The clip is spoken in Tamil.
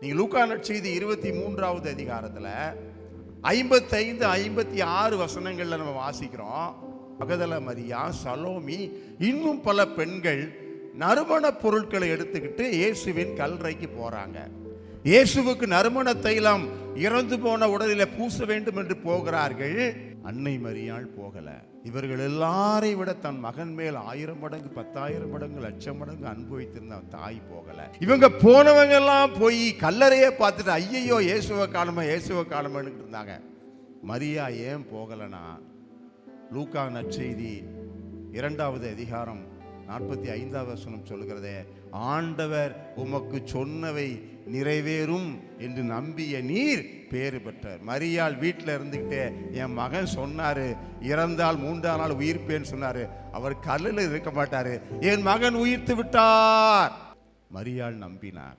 நீங்க லூக்கா நற்செய்தி 23வது அதிகாரத்துல 55, 56 வசனங்கள்ல நம்ம வாசிக்கிறோம். மகதல மரியா, சலோமி, இன்னும் பல பெண்கள் நறுமண பொருட்களை எடுத்துக்கிட்டு இயேசுவின் கல்லறைக்கு போறாங்க. இயேசுவுக்கு நறுமண தைலம் இறந்து போன உடலில பூச வேண்டும் என்று போகிறார்கள். அன்னை மரியாள் போகல. இவர்கள் எல்லாரை விட தன் மகன் மேல் 1000 மடங்கு, 10,000 மடங்கு, 1,00,000 மடங்கு அன்பு வைத்திருந்த தாய் போகல. இவங்க போனவங்க எல்லாம் போய் கல்லறையே பார்த்துட்டு ஐயையோ இயேசுவை காணுமா, இயேசுவை காணுமான்னு இருந்தாங்க. மரியா ஏன் போகலனா, லூக்கா நற்செய்தி 2வது அதிகாரம் 45வது வசனம் சொல்லுகிறதே, ஆண்டவர் உமக்கு சொன்னவை நிறைவேறும் என்று நம்பிய நீர் பேறு பெற்றார். மரியாள் வீட்டில் இருந்துகிட்டே என் மகன் சொன்னாரு இறந்தால் 3ஆம் நாள் உயிர்ப்பேன்னு சொன்னாரு, அவர் கல்லில் இருக்க மாட்டாரு, என் மகன் உயிர்த்து விட்டார். மரியாள் நம்பினார்.